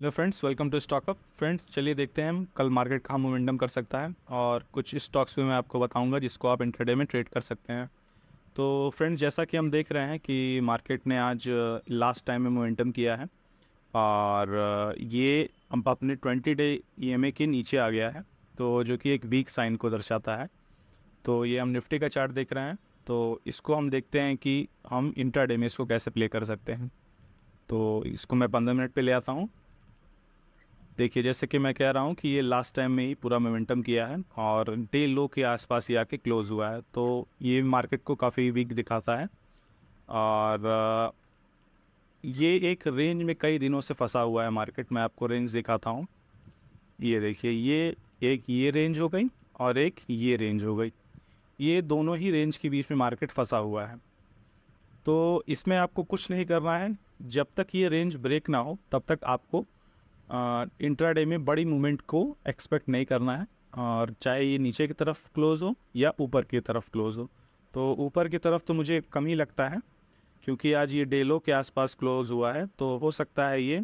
Hello friends, welcome to Stockup. Friends, चलिए देखते हैं हम कल मार्केट कहाँ मोमेंटम कर सकता है और कुछ स्टॉक्स भी मैं आपको बताऊंगा जिसको आप इंट्राडे में ट्रेड कर सकते हैं। तो फ्रेंड्स, जैसा कि हम देख रहे हैं कि मार्केट ने आज लास्ट टाइम में मोमेंटम किया है और ये हम अपने 20 डे ईएमए के नीचे आ गया है, तो जो कि एक वीक साइन को दर्शाता है। तो ये हम निफ्टी का चार्ट देख रहे हैं, तो इसको हम देखते हैं कि हम इंट्राडे में इसको कैसे प्ले कर सकते हैं। तो इसको मैं 15 मिनट पे ले आता हूँ। देखिए, जैसे कि मैं कह रहा हूँ कि ये लास्ट टाइम में ही पूरा मोमेंटम किया है और डे लो के आसपास ही आके क्लोज हुआ है, तो ये मार्केट को काफ़ी वीक दिखाता है। और ये एक रेंज में कई दिनों से फंसा हुआ है मार्केट। मैं आपको रेंज दिखाता हूँ। ये देखिए, ये रेंज हो गई और एक ये रेंज हो गई। ये दोनों ही रेंज के बीच में मार्केट फंसा हुआ है। तो इसमें आपको कुछ नहीं करना है। जब तक ये रेंज ब्रेक ना हो तब तक आपको इंट्राडे में बड़ी मूवमेंट को एक्सपेक्ट नहीं करना है, और चाहे ये नीचे की तरफ क्लोज हो या ऊपर की तरफ क्लोज हो। तो ऊपर की तरफ तो मुझे कम ही लगता है, क्योंकि आज ये डे लो के आसपास क्लोज हुआ है, तो हो सकता है ये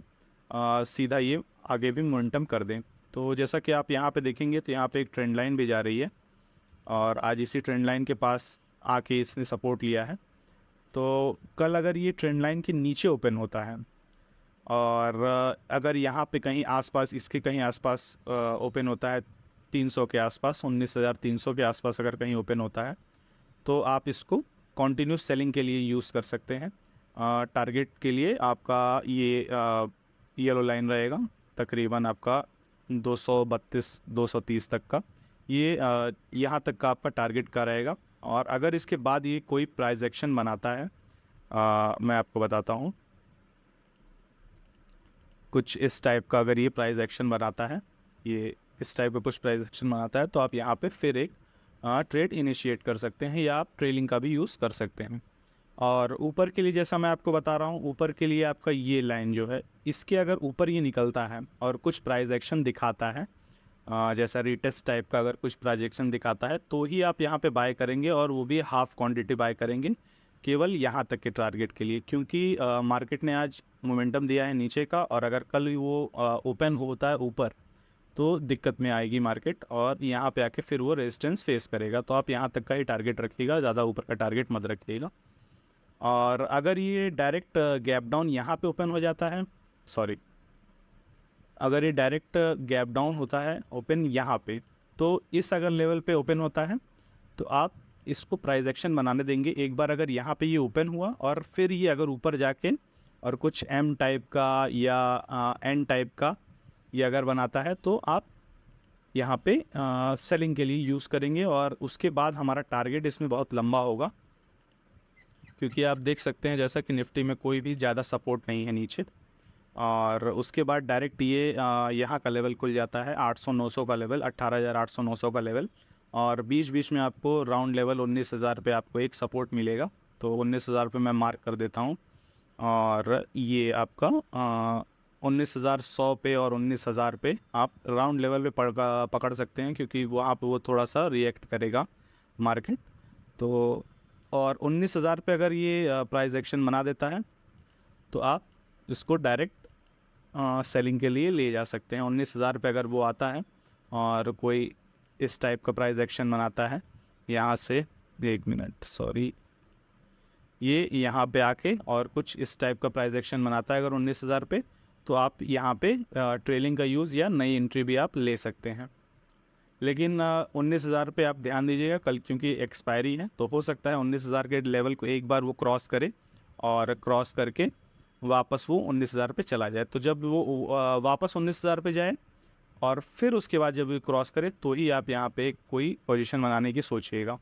सीधा ये आगे भी मोमेंटम कर दें। तो जैसा कि आप यहाँ पे देखेंगे तो यहाँ पे एक ट्रेंड लाइन भी जा रही है और आज इसी ट्रेंड लाइन के पास आके इसने सपोर्ट लिया है। तो कल अगर ये ट्रेंड लाइन के नीचे ओपन होता है और अगर यहाँ पे कहीं आसपास, इसके कहीं आसपास ओपन होता है 300 के आसपास, 19,300 के आसपास अगर कहीं ओपन होता है, तो आप इसको कॉन्टिन्यूस सेलिंग के लिए यूज़ कर सकते हैं। टारगेट के लिए आपका ये येलो लाइन रहेगा, तकरीबन आपका 232 230 तक का। ये यहाँ तक का आपका टारगेट का रहेगा। और अगर इसके बाद ये कोई प्राइस एक्शन बनाता है, मैं आपको बताता हूँ, कुछ इस टाइप का अगर ये प्राइस एक्शन बनाता है, ये इस टाइप का कुछ प्राइस एक्शन बनाता है, तो आप यहाँ पे फिर एक ट्रेड इनिशिएट कर सकते हैं या आप ट्रेलिंग का भी यूज़ कर सकते हैं। और ऊपर के लिए जैसा मैं आपको बता रहा हूँ, ऊपर के लिए आपका ये लाइन जो है, इसके अगर ऊपर ये निकलता है और कुछ प्राइस एक्शन दिखाता है, जैसा रिटेस्ट टाइप का अगर कुछ प्राइजेक्शन दिखाता है, तो ही आप यहाँ पे बाय करेंगे, और वो भी हाफ क्वांटिटी बाय करेंगे केवल यहाँ तक के टारगेट के लिए। क्योंकि मार्केट ने आज मोमेंटम दिया है नीचे का, और अगर कल वो ओपन होता है ऊपर, तो दिक्कत में आएगी मार्केट और यहाँ पे आके फिर वो रेजिस्टेंस फेस करेगा। तो आप यहाँ तक का ही टारगेट रखिएगा, ज़्यादा ऊपर का टारगेट मत रखिएगा। और अगर ये डायरेक्ट गैप डाउन यहाँ पे ओपन हो जाता है, सॉरी, अगर ये डायरेक्ट गैप डाउन होता है ओपन यहाँ पे, तो इस अगर लेवल पे ओपन होता है, तो आप इसको प्राइस एक्शन बनाने देंगे एक बार। अगर यहाँ पे ये ओपन हुआ और फिर ये अगर ऊपर जाके और कुछ एम टाइप का या एन टाइप का ये अगर बनाता है, तो आप यहाँ पे सेलिंग के लिए यूज़ करेंगे। और उसके बाद हमारा टारगेट इसमें बहुत लंबा होगा, क्योंकि आप देख सकते हैं जैसा कि निफ्टी में कोई भी ज़्यादा सपोर्ट नहीं है नीचे। और उसके बाद डायरेक्ट ये यहाँ का लेवल खुल जाता है 800-900 का लेवल, 18,800-900 का लेवल। और बीच बीच में आपको राउंड लेवल 19,000 पे आपको एक सपोर्ट मिलेगा, तो 19,000 पे मैं मार्क कर देता हूँ। और ये आपका 19,100 पे और 19,000 पे आप राउंड लेवल पे पकड़ सकते हैं, क्योंकि वहाँ पे वो थोड़ा सा रिएक्ट करेगा मार्केट। तो और 19,000 पे अगर ये प्राइस एक्शन बना देता है, तो आप इसको डायरेक्ट सेलिंग के लिए ले जा सकते हैं। 19,000 पे अगर वो आता है और कोई इस टाइप का प्राइस एक्शन बनाता है यहाँ से, एक मिनट, सॉरी, ये यहाँ पे आके और कुछ इस टाइप का प्राइस एक्शन बनाता है अगर 19,000 पे, तो आप यहाँ पे ट्रेलिंग का यूज़ या नई एंट्री भी आप ले सकते हैं। लेकिन 19,000 पे आप ध्यान दीजिएगा कल, क्योंकि एक्सपायरी है, तो हो सकता है 19,000 के लेवल को एक बार वो क्रॉस करे और क्रॉस करके वापस वो 19,000 पे चला जाए। तो जब वो वापस 19,000 पे जाए और फिर उसके बाद जब वो क्रॉस करे, तो ही आप यहाँ पे कोई पोजीशन बनाने की सोचिएगा।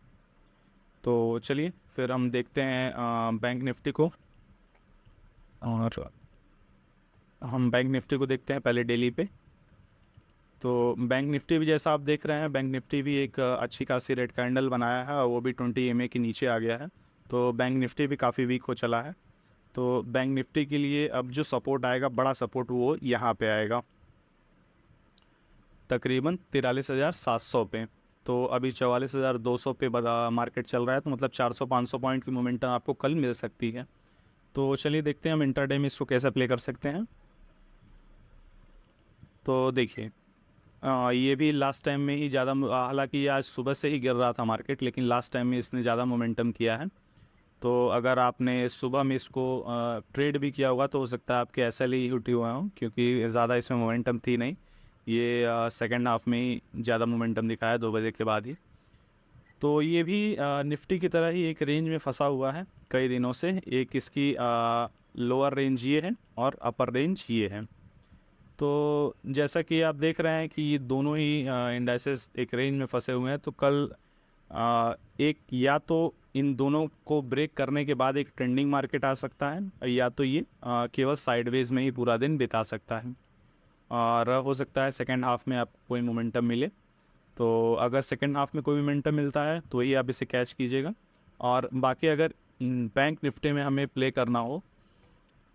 तो चलिए फिर हम देखते हैं बैंक निफ्टी को। और हम बैंक निफ्टी को देखते हैं पहले डेली पे। तो बैंक निफ्टी भी जैसा आप देख रहे हैं, बैंक निफ्टी भी एक अच्छी खासी रेड कैंडल बनाया है और वो भी 20 EMA के नीचे आ गया है। तो बैंक निफ्टी भी काफ़ी वीक हो चला है। तो बैंक निफ्टी के लिए अब जो सपोर्ट आएगा, बड़ा सपोर्ट, वो यहाँ पे आएगा तकरीबन 43,700 पे। तो अभी 44,200 पे मार्केट चल रहा है, तो मतलब 400-500 पॉइंट की मोमेंटम आपको कल मिल सकती है। तो चलिए देखते हैं हम इंटरडे में इसको कैसे प्ले कर सकते हैं। तो देखिए ये भी लास्ट टाइम में ही ज़्यादा हालांकि ये आज सुबह से ही गिर रहा था मार्केट, लेकिन लास्ट टाइम में इसने ज़्यादा मोमेंटम किया है। तो अगर आपने सुबह में इसको ट्रेड भी किया होगा तो हो सकता है आपके एसएल ही उठी हुए हों, क्योंकि ज़्यादा इसमें मोमेंटम थी नहीं। ये सेकंड हाफ में ही ज़्यादा मोमेंटम दिखाया 2 बजे के बाद ही। तो ये भी निफ्टी की तरह ही एक रेंज में फंसा हुआ है कई दिनों से। एक इसकी लोअर रेंज ये है और अपर रेंज ये है। तो जैसा कि आप देख रहे हैं कि ये दोनों ही इंडाइसेस एक रेंज में फंसे हुए हैं, तो कल एक या तो इन दोनों को ब्रेक करने के बाद एक ट्रेंडिंग मार्केट आ सकता है, या तो ये केवल साइडवेज में ही पूरा दिन बिता सकता है। और हो सकता है सेकेंड हाफ में आपको कोई मोमेंटम मिले। तो अगर सेकेंड हाफ में कोई मोमेंटम मिलता है तो ही आप इसे कैच कीजिएगा। और बाकी अगर बैंक निफ्टी में हमें प्ले करना हो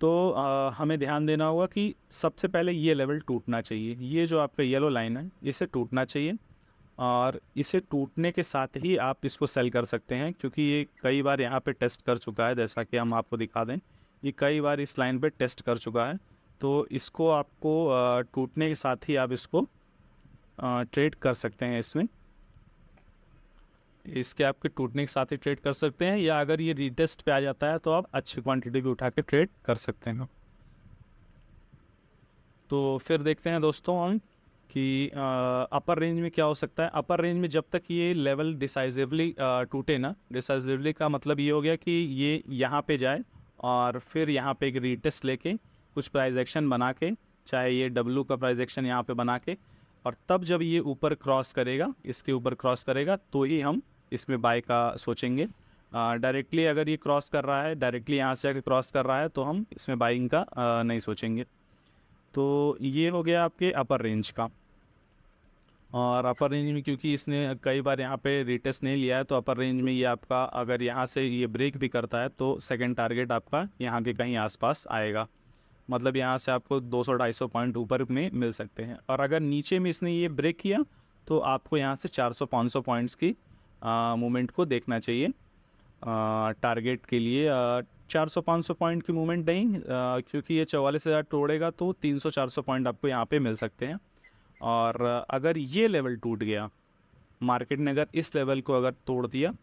तो हमें ध्यान देना होगा कि सबसे पहले ये लेवल टूटना चाहिए। ये जो आपका येलो लाइन है इसे टूटना चाहिए, और इसे टूटने के साथ ही आप इसको सेल कर सकते हैं, क्योंकि ये कई बार यहाँ पे टेस्ट कर चुका है। जैसा कि हम आपको दिखा दें, ये कई बार इस लाइन पे टेस्ट कर चुका है। तो इसको आपको टूटने के साथ ही आप इसको ट्रेड कर सकते हैं। इसके आपके टूटने के साथ ही ट्रेड कर सकते हैं, या अगर ये रीटेस्ट पे आ जाता है तो आप अच्छी क्वांटिटी भी उठा के ट्रेड कर सकते हैं। तो फिर देखते हैं दोस्तों हम कि अपर रेंज में क्या हो सकता है। अपर रेंज में जब तक ये लेवल डिसाइसिवली टूटे ना, डिसाइसिवली का मतलब ये हो गया कि ये यहाँ पे जाए और फिर यहाँ पे एक रीटेस्ट लेके कुछ प्राइस एक्शन बना के, चाहे ये डब्ल्यू का प्राइस एक्शन यहाँ पे बना के, और तब जब ये ऊपर क्रॉस करेगा, इसके ऊपर क्रॉस करेगा, तो ही हम इसमें बाय का सोचेंगे। डायरेक्टली अगर ये क्रॉस कर रहा है, डायरेक्टली यहाँ से आके क्रॉस कर रहा है, तो हम इसमें बाइंग का नहीं सोचेंगे। तो ये हो गया आपके अपर रेंज का। और अपर रेंज में क्योंकि इसने कई बार यहाँ पे रिटेस्ट नहीं लिया है, तो अपर रेंज में ये आपका अगर यहाँ से ये ब्रेक भी करता है तो सेकंड टारगेट आपका यहाँ के कहीं आसपास आएगा। मतलब यहाँ से आपको 200-250 पॉइंट ऊपर में मिल सकते हैं। और अगर नीचे में इसने ये ब्रेक किया तो आपको यहाँ से 400-500 पॉइंट्स की मूवमेंट को देखना चाहिए टारगेट के लिए। 400-500 पॉइंट की मूवमेंट नहीं, क्योंकि ये 44,000 तोड़ेगा तो 300-400 पॉइंट आपको यहाँ पे मिल सकते हैं। और अगर ये लेवल टूट गया, मार्केट ने अगर इस लेवल को अगर तोड़ दिया,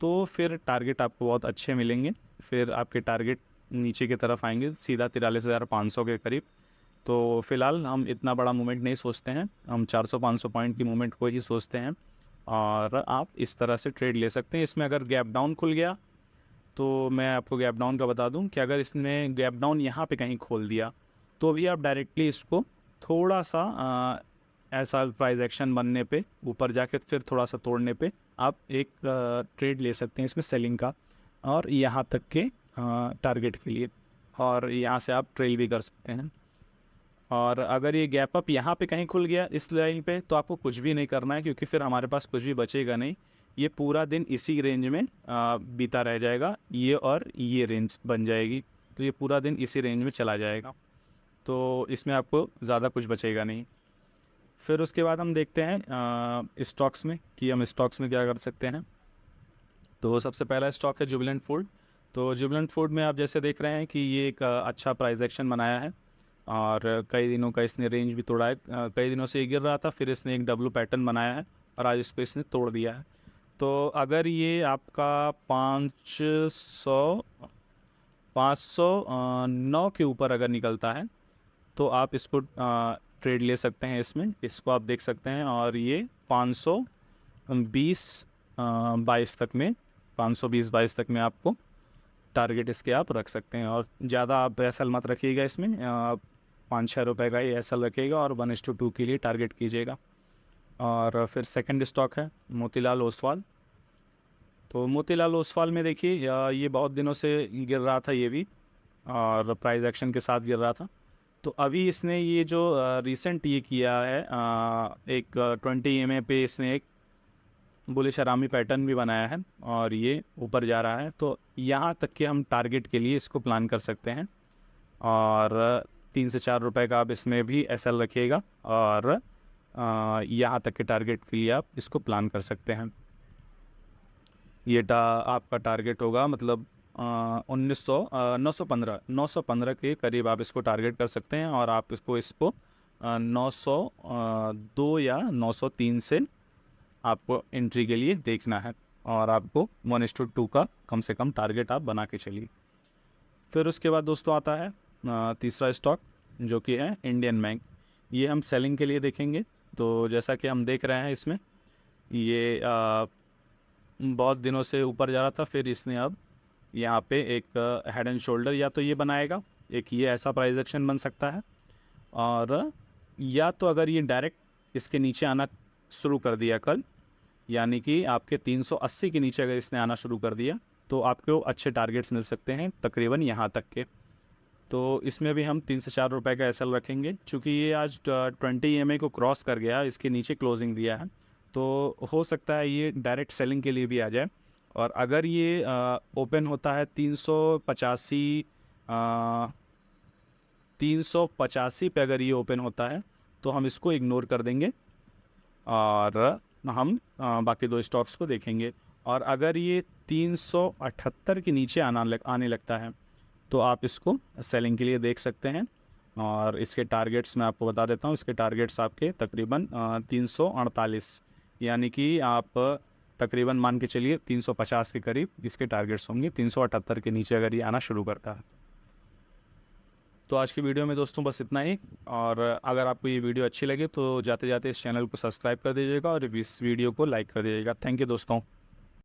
तो फिर टारगेट आपको बहुत अच्छे मिलेंगे। फिर आपके टारगेट नीचे की तरफ आएंगे सीधा 43,500 के करीब। तो फिलहाल हम इतना बड़ा मूवमेंट नहीं सोचते हैं, हम 400-500 पॉइंट की मूवमेंट को ही सोचते हैं। और आप इस तरह से ट्रेड ले सकते हैं। इसमें अगर गैप डाउन खुल गया तो मैं आपको गैप डाउन का बता दूं कि अगर इसने गैप डाउन यहाँ पे कहीं खोल दिया तो भी आप डायरेक्टली इसको थोड़ा सा ऐसा प्राइस एक्शन बनने पे ऊपर जाके फिर थोड़ा सा तोड़ने पे आप एक ट्रेड ले सकते हैं इसमें सेलिंग का, और यहाँ तक के टारगेट के लिए, और यहाँ से आप ट्रेल भी कर सकते हैं। और अगर ये गैप अप यहाँ पे कहीं खुल गया इस लाइन पे, तो आपको कुछ भी नहीं करना है, क्योंकि फिर हमारे पास कुछ भी बचेगा नहीं। ये पूरा दिन इसी रेंज में बीता रह जाएगा, ये और ये रेंज बन जाएगी, तो ये पूरा दिन इसी रेंज में चला जाएगा। तो इसमें आपको ज़्यादा कुछ बचेगा नहीं। फिर उसके बाद हम देखते हैं स्टॉक्स में कि हम स्टॉक्स में क्या कर सकते हैं। तो सबसे पहला स्टॉक है जुबिलेंट फूड। तो जुबिलेंट फूड में आप जैसे देख रहे हैं कि ये एक अच्छा प्राइस एक्शन बनाया है, और कई दिनों का इसने रेंज भी तोड़ा है। कई दिनों से ये गिर रहा था, फिर इसने एक डब्ल्यू पैटर्न बनाया है और आज इसको इसने तोड़ दिया है। तो अगर ये आपका 509 के ऊपर अगर निकलता है तो आप इसको ट्रेड ले सकते हैं। इसको आप देख सकते हैं, और ये 520-22 तक में, 520-22 तक में आपको टारगेट इसके आप रख सकते हैं। और ज़्यादा आप एसएल मत रखिएगा इसमें, 5-6 रुपये का ही एसएल रखिएगा और 1:2 के लिए टारगेट कीजिएगा। और फिर सेकंड स्टॉक है मोतीलाल ओसवाल। तो मोतीलाल ओसवाल में देखिए ये बहुत दिनों से गिर रहा था ये भी, और प्राइस एक्शन के साथ गिर रहा था। तो अभी इसने ये जो रिसेंट ये किया है एक 20 EMA पे इसने एक बुलिश आरामी पैटर्न भी बनाया है, और ये ऊपर जा रहा है। तो यहाँ तक के हम टारगेट के लिए इसको प्लान कर सकते हैं, और 3 से 4 रुपए का आप इसमें भी एसएल रखिएगा, और यहाँ तक के टारगेट के लिए आप इसको प्लान कर सकते हैं। ये आपका टारगेट होगा, मतलब 915 के करीब आप इसको टारगेट कर सकते हैं, और आप इसको 902 या 903 से आपको एंट्री के लिए देखना है, और आपको 1:2 का कम से कम टारगेट आप बना के चलिए। फिर उसके बाद दोस्तों आता है तीसरा स्टॉक, जो कि है इंडियन बैंक। ये हम सेलिंग के लिए देखेंगे। तो जैसा कि हम देख रहे हैं इसमें ये बहुत दिनों से ऊपर जा रहा था, फिर इसने अब यहाँ पे एक हेड एंड शोल्डर या तो ये बनाएगा, एक ये ऐसा प्राइस एक्शन बन सकता है, और या तो अगर ये डायरेक्ट इसके नीचे आना शुरू कर दिया कल, यानी कि आपके 380 के नीचे अगर इसने आना शुरू कर दिया, तो आपको अच्छे टारगेट्स मिल सकते हैं तकरीबन यहाँ तक के। तो इसमें भी हम 3 से 4 रुपए का एसएल रखेंगे, क्योंकि ये आज 20 EMA को क्रॉस कर गया, इसके नीचे क्लोजिंग दिया है, तो हो सकता है ये डायरेक्ट सेलिंग के लिए भी आ जाए। और अगर ये ओपन होता है 385 पे, अगर ये ओपन होता है तो हम इसको इग्नोर कर देंगे और हम बाकी दो स्टॉक्स को देखेंगे। और अगर ये 378 के नीचे आने लगता है तो आप इसको सेलिंग के लिए देख सकते हैं। और इसके टारगेट्स मैं आपको बता देता हूँ। इसके टारगेट्स आपके तकरीबन 348, यानी कि आप तकरीबन मान के चलिए 350 के करीब इसके टारगेट्स होंगे, 378 के नीचे अगर ये आना शुरू करता है। तो आज की वीडियो में दोस्तों बस इतना ही। और अगर आपको ये वीडियो अच्छी लगे तो जाते जाते इस चैनल को सब्सक्राइब कर दीजिएगा और इस वीडियो को लाइक कर दीजिएगा। थैंक यू दोस्तों।